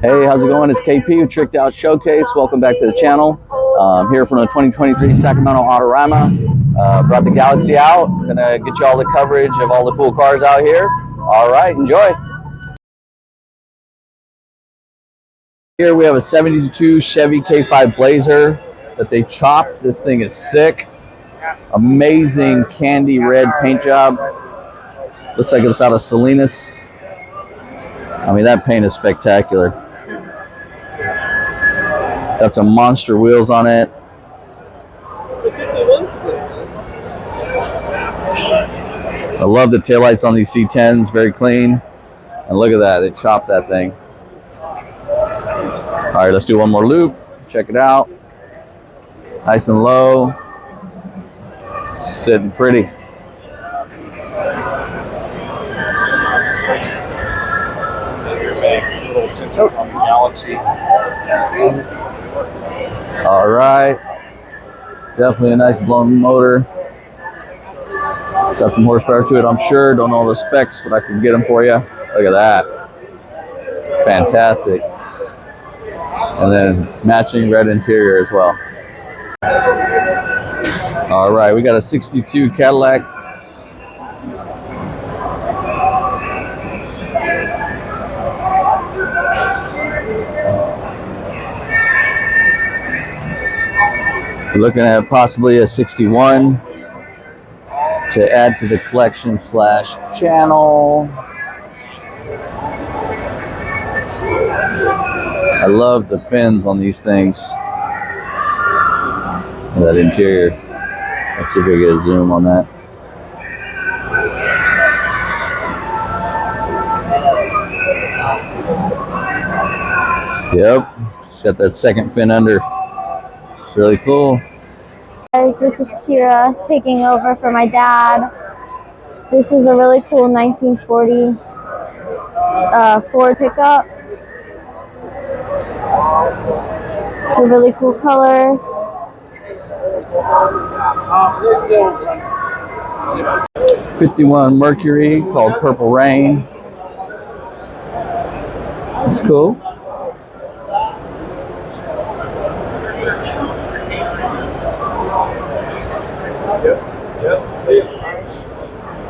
Hey, how's it going? It's KP with Tricked Out Showcase. Welcome back to the channel. Here from the 2023 Sacramento Autorama. Brought the Galaxy out. Gonna get you all the coverage of all the cool cars out here. All right, enjoy. Here we have a 72 Chevy K5 Blazer that they chopped. This thing is sick. Amazing candy red paint job. Looks like it's out of Salinas. I mean, that paint is spectacular. Got some monster wheels on it. I love the taillights on these C10s, very clean. And look at that, it chopped that thing. All right, let's do one more loop. Check it out. Nice and low. Sitting pretty. From the Galaxy. All right. Definitely a nice blown motor. Got some horsepower to it, I'm sure. Don't know all the specs, but I can get them for you. Look at that. Fantastic. And then matching red interior as well. All right, we got a 62 Cadillac. We're looking at possibly a 61 to add to the collection / channel. I love the fins on these things. That interior. Let's see if we can get a zoom on that. Yep, it's got that second fin under. Really cool. Guys, this is Kira taking over for my dad. This is a really cool 1940 Ford pickup. It's a really cool color. 51 Mercury called Purple Rain. It's cool.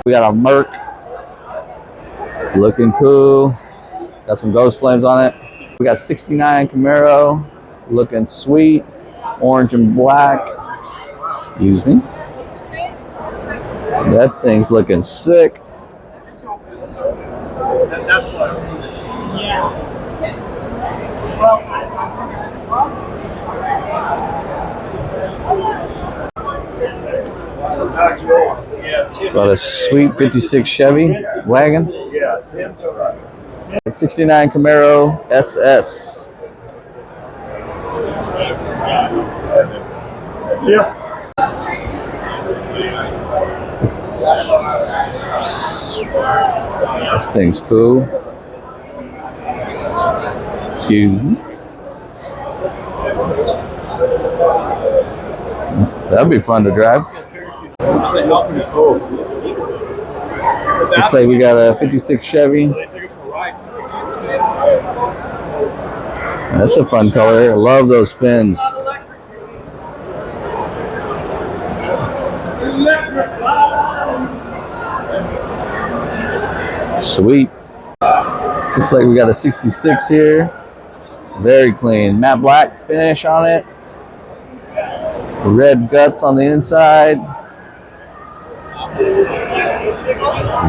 We got a Merc, looking cool. Got some ghost flames on it. We got 69 Camaro, looking sweet, orange and black. Excuse me. That thing's looking sick. That's what. Got a sweet 56 Chevy wagon. 69 Camaro SS. Yeah. This thing's cool. Excuse me. That'd be fun to drive. Looks like we got a 56 Chevy. That's a fun color. I love those fins. Sweet. Looks like we got a 66 here. Very clean. Matte black finish on it. Red guts on the inside.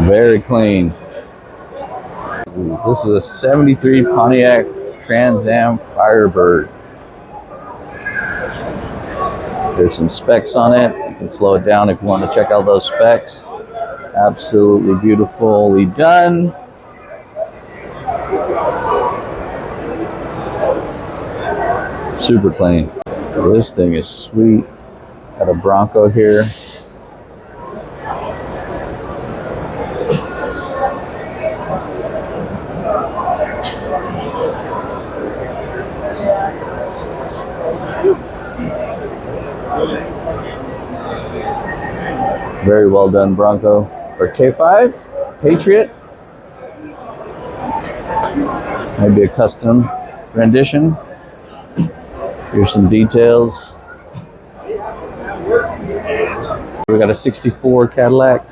Very clean. Ooh, this is a 73 Pontiac Trans Am Firebird. There's some specs on it. You can slow it down if you want to check out those specs. Absolutely beautifully done. Super clean. This thing is sweet. Got a Bronco here. Very well done Bronco. Or K5? Patriot? Maybe a custom. rendition. Here's some details. We got a 64 Cadillac.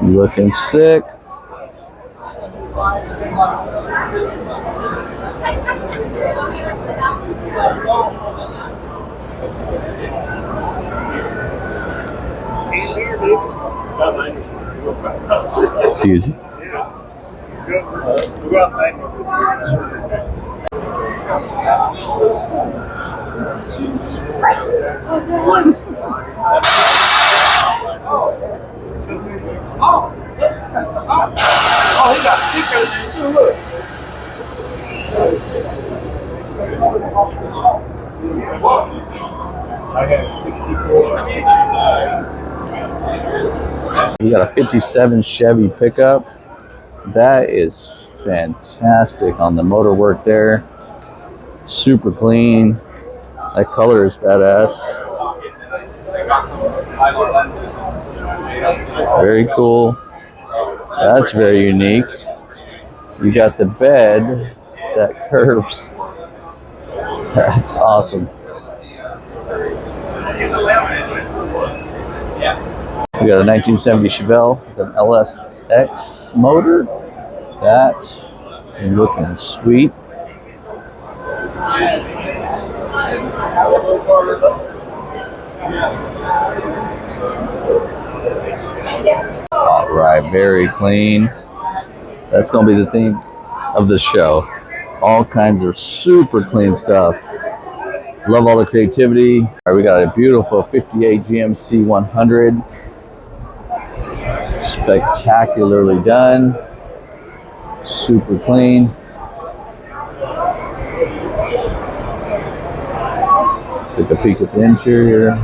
Looking sick. Excuse me. Go outside. Oh, he got thicker than you, look. I had 64. We got a 57 Chevy pickup. That is fantastic on the motor work there. Super clean. That color is badass. Very cool. That's very unique. You got the bed that curves. That's awesome. We got a 1970 Chevelle with an LSX motor. That's looking sweet. All right, very clean. That's gonna be the theme of the show. All kinds of super clean stuff. Love all the creativity. All right, we got a beautiful 58 GMC 100. Spectacularly done. Super clean. Take a peek at the interior.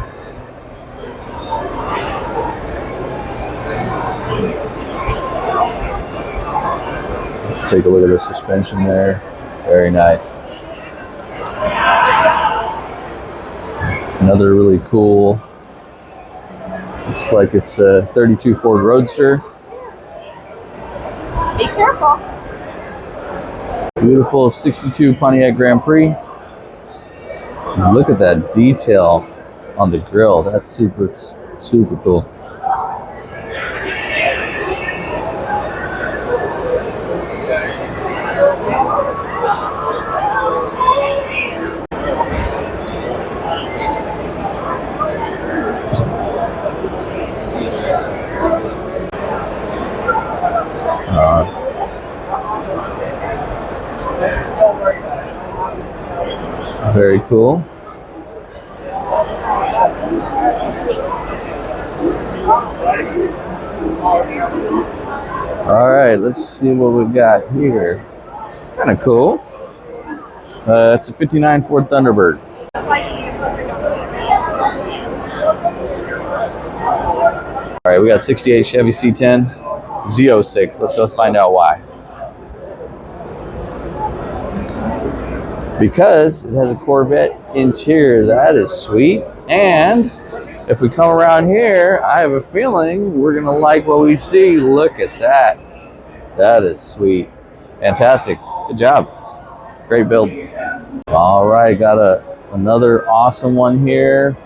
Let's take a look at the suspension there. Very nice. Another really cool. Looks like it's a 32 Ford Roadster. Be careful. Beautiful 62 Pontiac Grand Prix. Look at that detail on the grill. That's super cool. Very cool. All right, let's see what we've got here. Kind of cool. It's a 59 Ford Thunderbird. All right, we got 68 Chevy C10 Z06. Let's go find out why. Because it has a Corvette interior. That is sweet. And if we come around here, I have a feeling we're gonna like what we see. Look at that. That is sweet. Fantastic. Good job. Great build. All right, got another awesome one here.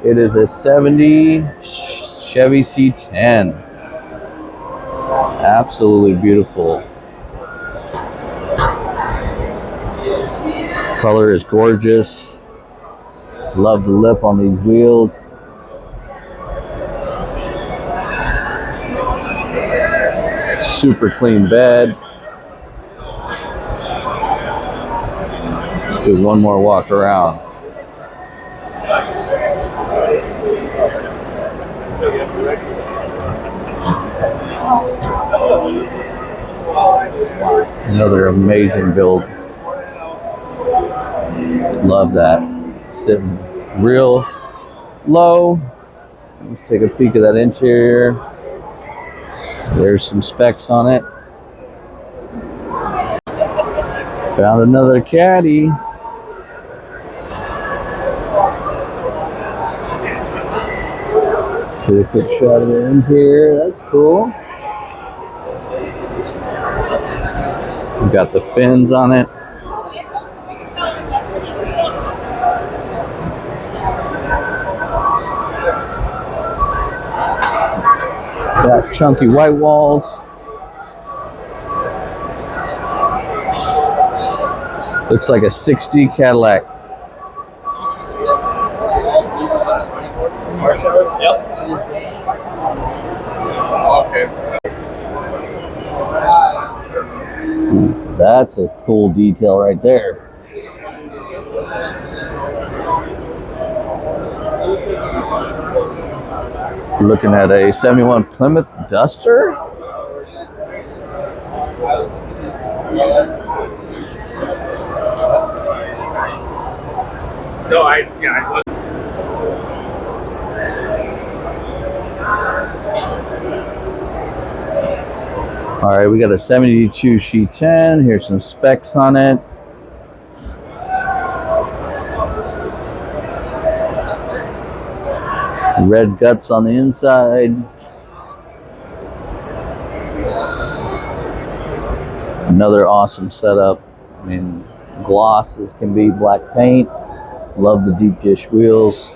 It is a 70 Chevy C10. Absolutely beautiful. Color is gorgeous. Love the lip on these wheels. Super clean bed. Let's do one more walk around. Another amazing build. Love that. Sitting real low. Let's take a peek at that interior. There's some specs on it. Found another caddy. Get a quick shot of the interior. That's cool. We got the fins on it. Got chunky white walls. Looks like a 60 Cadillac. That's a cool detail right there. Looking at a 71 Plymouth Duster. No, I All right, we got a 72 She 10. Here's some specs on it. Red guts on the inside. Another awesome setup. I mean, gloss as can be, black paint. Love the deep dish wheels.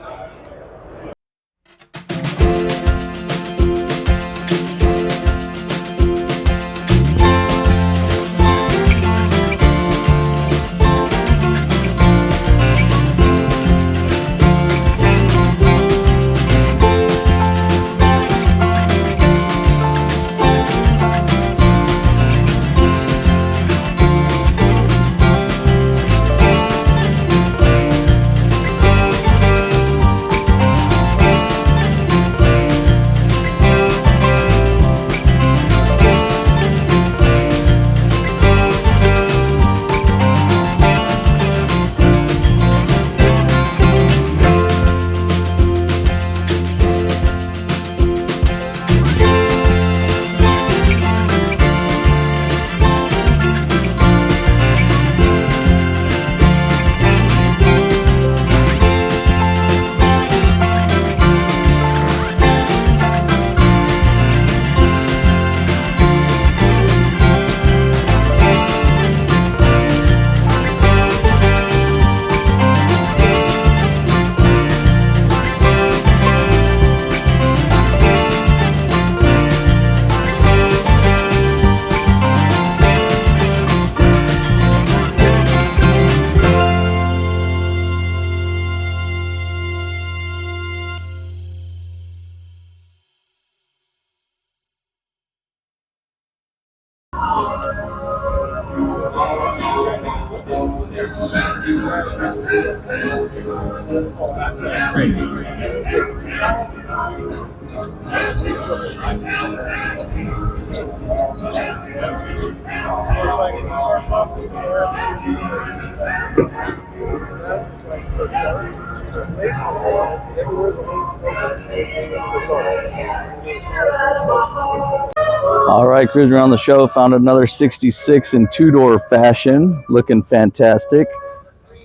All right, cruising around the show, found another 66 in two-door fashion, looking fantastic.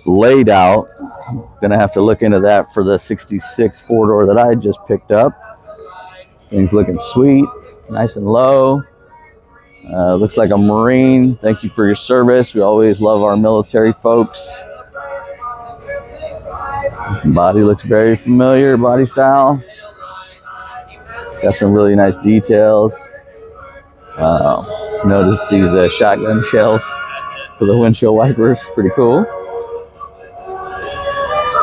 Laid out. Gonna have to look into that for the 66 four-door that I just picked up. Things looking sweet, nice and low. Looks like a Marine. Thank you for your service. We always love our military folks. Body looks very familiar, body style. Got some really nice details. Notice these shotgun shells for the windshield wipers. Pretty cool.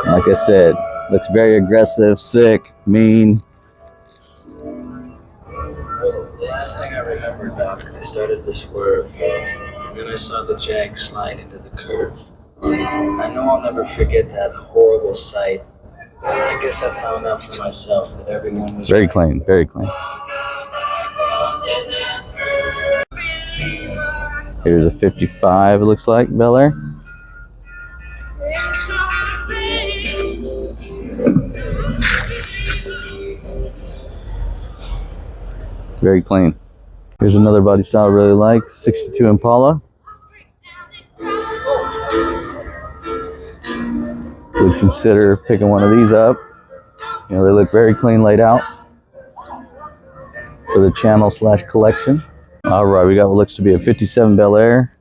Like I said, looks very aggressive, sick, mean. The last thing I remembered after I started the swerve, when I saw the Jag slide into the curve. I know I'll never forget that horrible sight. I guess I found out for myself that everyone was very right. clean, very clean. Here's a 55, it looks like, Bel Air. Very clean. Here's another body style I really like, 62 Impala. Would consider picking one of these up. You know, they look very clean laid out for the channel / collection. All right, we got what looks to be a 57 Bel Air.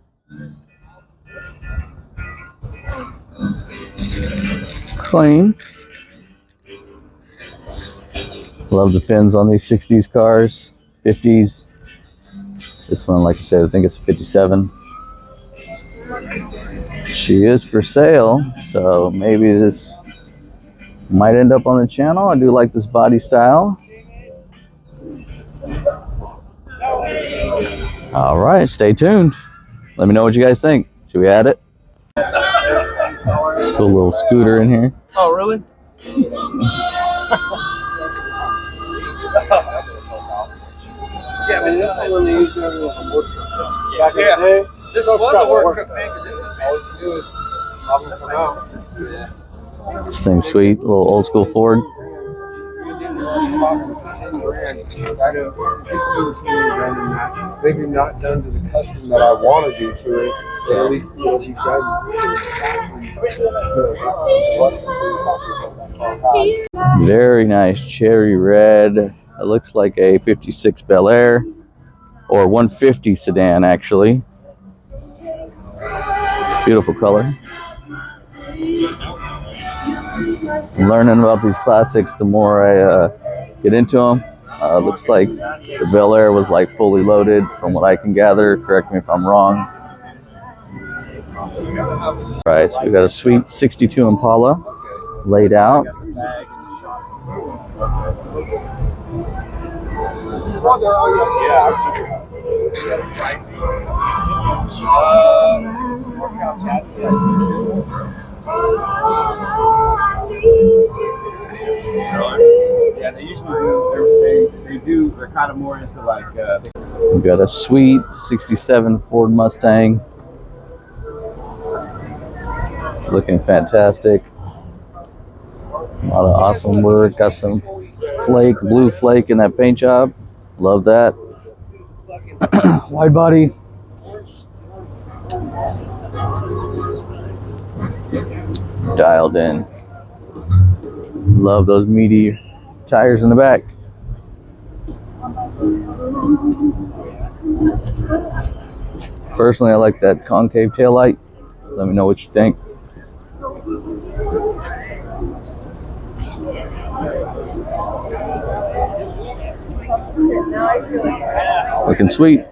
Clean. Love the fins on these 60s cars. 50s. This one, like I said, I think it's 57. She is for sale, so maybe this might end up on the channel. I do like this body style. All right, stay tuned. Let me know what you guys think. Should we add it? Cool little scooter in here. Oh, really? Yeah, I mean, this is when they used to have a work truck. Back in the day, this was a work truck. All you do is have them come out. This thing's sweet. A little old school Ford. Maybe not done to the custom that I want to do to it, but at least it'll be done. Very nice cherry red. It looks like a 56 Bel Air or 150 sedan, actually. Beautiful color. I'm learning about these classics the more I get into them. Looks like the Bel Air was like fully loaded from what I can gather. Correct me if I'm wrong. All right, so we got a sweet 62 Impala laid out. Yeah, they usually do. They're kind of more into like. We've got a sweet 67 Ford Mustang. Looking fantastic. A lot of awesome work. Got some flake, blue flake in that paint job. Love that. Wide body. Dialed in. Love those meaty tires in the back. Personally, I like that concave taillight. Let me know what you think. Looking sweet.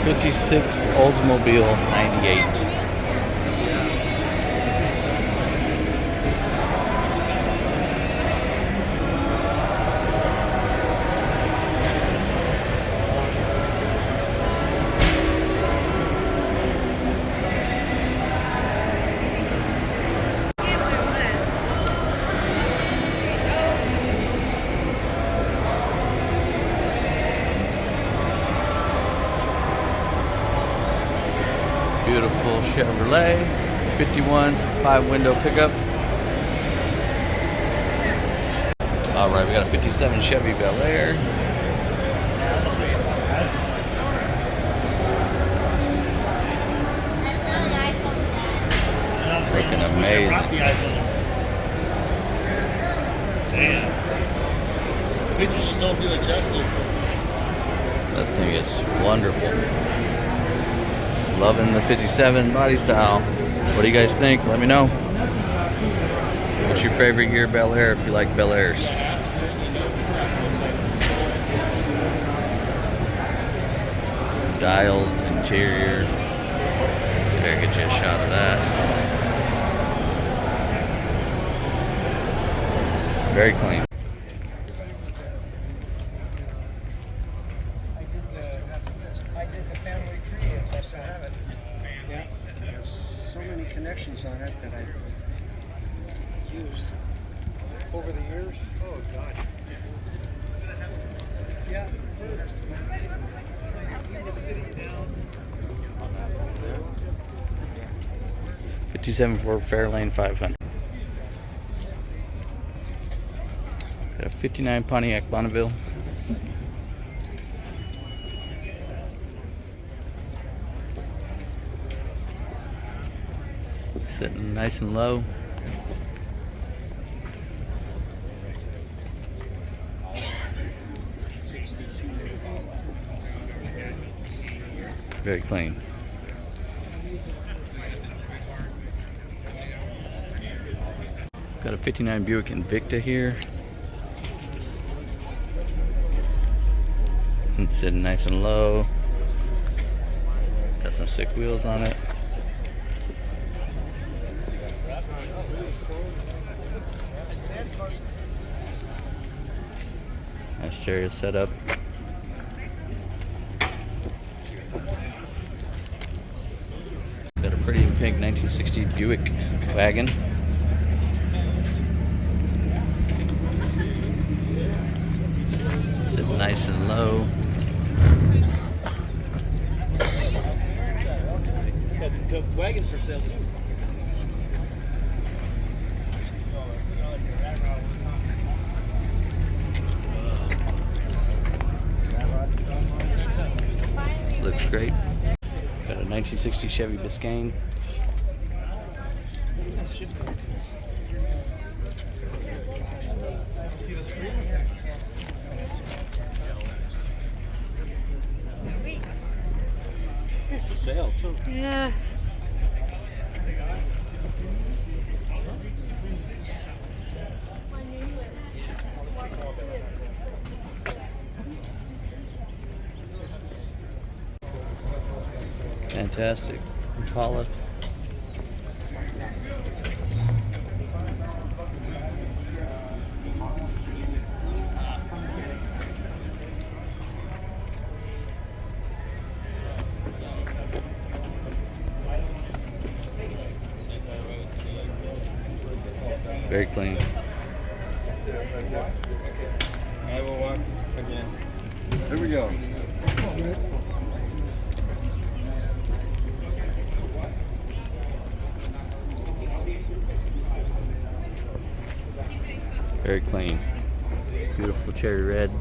'56 Oldsmobile 98. Beautiful Chevrolet 51s, 5-window pickup. All right, we got a '57 Chevy Bel Air. Looking amazing. Damn. Pictures just don't do it justice. That thing is wonderful. Loving the '57 body style. What do you guys think? Let me know. What's your favorite year Bel Air if you like Bel Airs? Dialed interior. See if I can get you a shot of that. Very clean. I did the family tree, if I still have it. Yeah. There's so many connections on it that I've used over the years. Oh, God. Yeah. He was sitting down on that one there. '57 Ford Fairlane 500. Got a '59 Pontiac Bonneville. Sitting nice and low. Very clean. Got a '59 Buick Invicta here. It's sitting nice and low. Got some sick wheels on it. Nice stereo setup. Got a pretty pink 1960 Buick wagon. Sitting nice and low. The wagons for sale. Looks great. Got a 1960 Chevy Biscayne. See the screen? It's for sale too. Yeah. Fantastic. Impala. Very clean. I will walk again. Here we go. Very clean. Beautiful cherry red.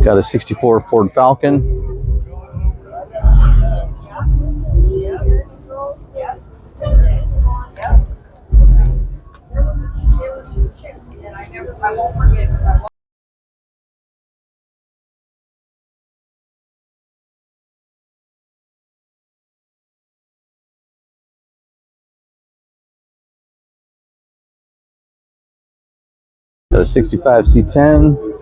Got a 64 Ford Falcon. Got a 65 C10.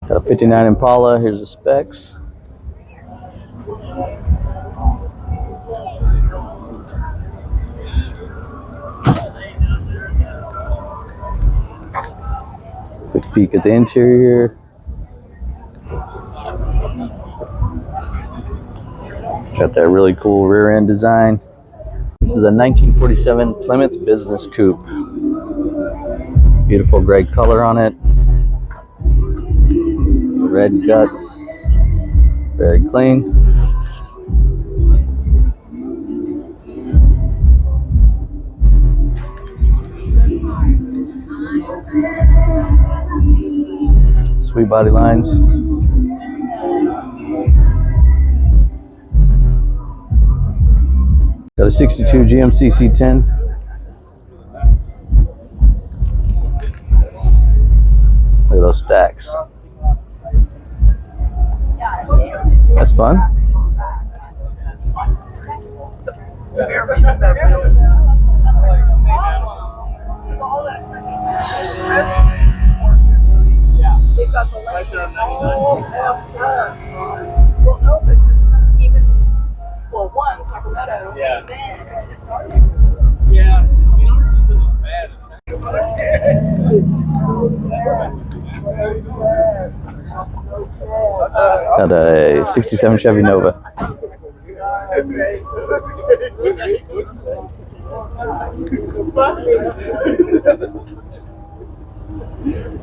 Got a 59 Impala. Here's the specs. Quick peek at the interior. Got that really cool rear end design. This is a 1947 Plymouth Business Coupe. Beautiful gray color on it. Red guts. Very clean. Sweet body lines. Got a 62 GMC C10. Look at those stacks. That's fun. They've got the light all outside. Well, no, but just even, well, one, Sacramento. Yeah. Yeah. I mean, ours isn't bad. Got a 67 Chevy Nova.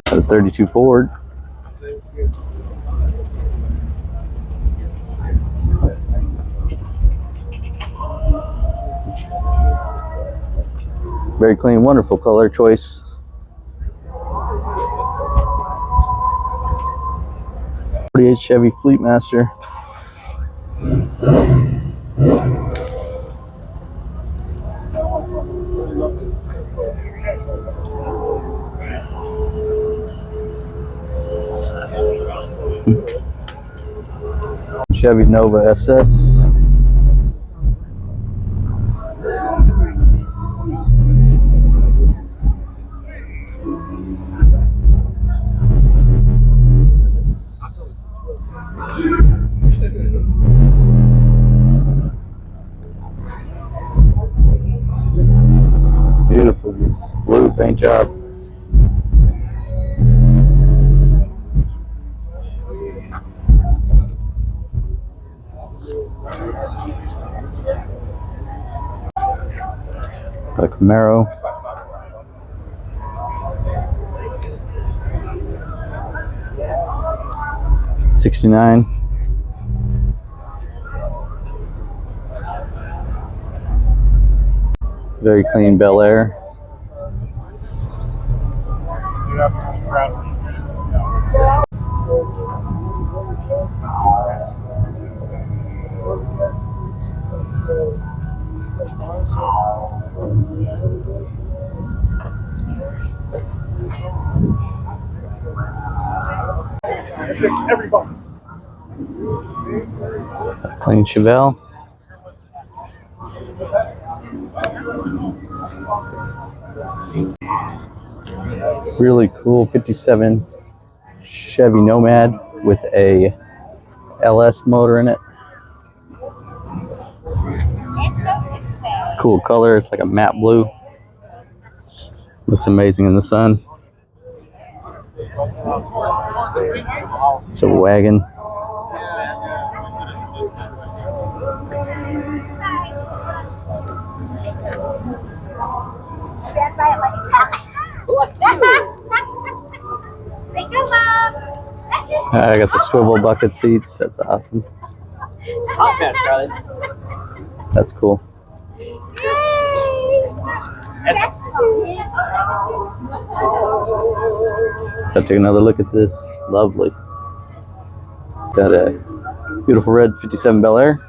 Got a 32 Ford. Very clean, wonderful color choice. '48 Chevy Fleetmaster. Chevy Nova SS. Beautiful blue paint job. Got a Camaro. '69. Very clean Bel Air. Clean Chevelle. Really cool 57 Chevy Nomad with a LS motor in it. Cool color, it's like a matte blue. Looks amazing in the sun. It's a wagon. Bless you. Say goodbye. I got the swivel bucket seats. That's awesome. That's cool. Gotta take another look at this. Lovely. Got a beautiful red 57 Bel Air.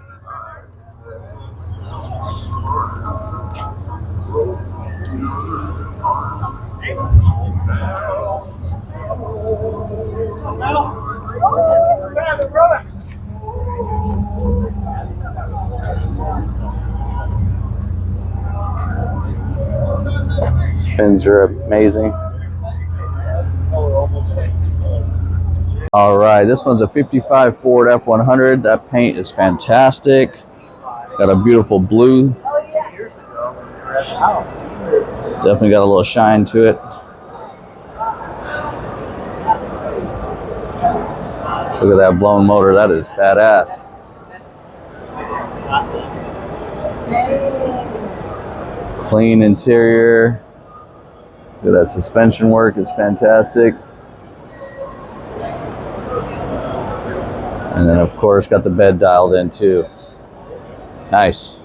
Fins are amazing. All right, this one's a 55 Ford F100. That paint is fantastic. Got a beautiful blue. Definitely got a little shine to it. Look at that blown motor. That is badass. Clean interior. Look at that suspension work. It's fantastic. And then, of course, got the bed dialed in too. Nice.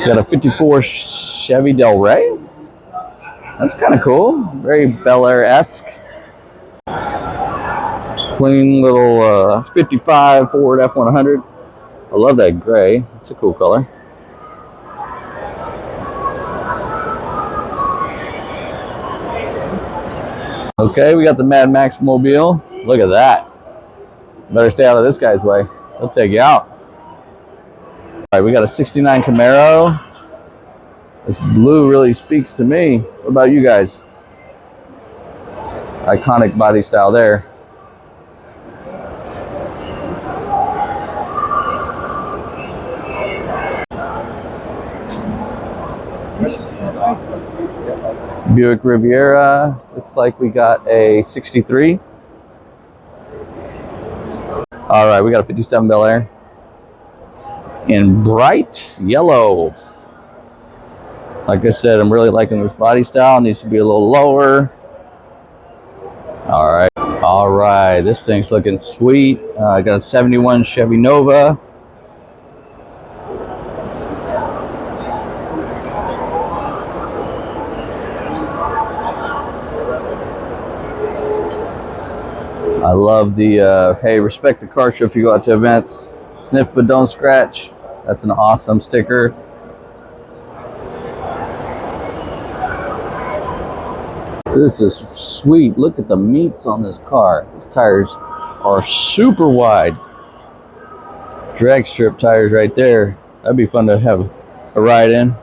Got a 54 Chevy Del Rey. That's kind of cool. Very Bel Air-esque. Clean little 55 Ford F100. I love that gray. It's a cool color. Okay, we got the Mad Max Mobile. Look at that. Better stay out of this guy's way. He'll take you out. All right, we got a 69 Camaro. This blue really speaks to me. What about you guys? Iconic body style there. Buick Riviera. Looks like we got a 63. All right, we got a 57 Bel Air in bright yellow. Like I said, I'm really liking this body style. It needs to be a little lower. All right, this thing's looking sweet. I got a 71 Chevy Nova. I love the, hey, respect the car show if you go out to events. Sniff but don't scratch. That's an awesome sticker. This is sweet. Look at the meats on this car. These tires are super wide. Drag strip tires right there. That'd be fun to have a ride in.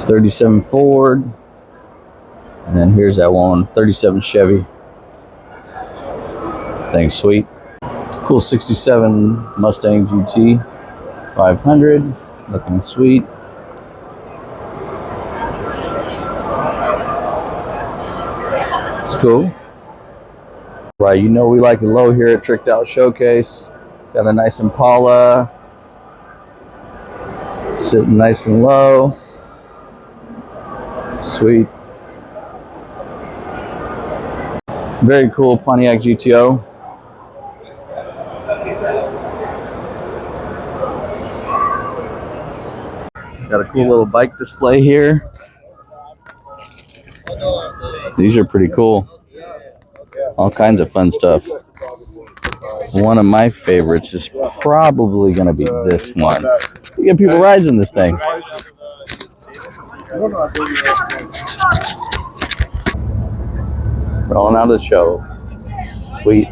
'37 Ford, and then here's that one, 37 Chevy. Thing's sweet. Cool 67 Mustang GT 500, looking sweet. It's cool. Right, you know we like it low here at Tricked Out Showcase. Got a nice Impala, sitting nice and low. Sweet. Very cool Pontiac GTO. Got a cool little bike display here. These are pretty cool. All kinds of fun stuff. One of my favorites is probably going to be this one. You get people rides in this thing. Rolling out of the show. Sweet.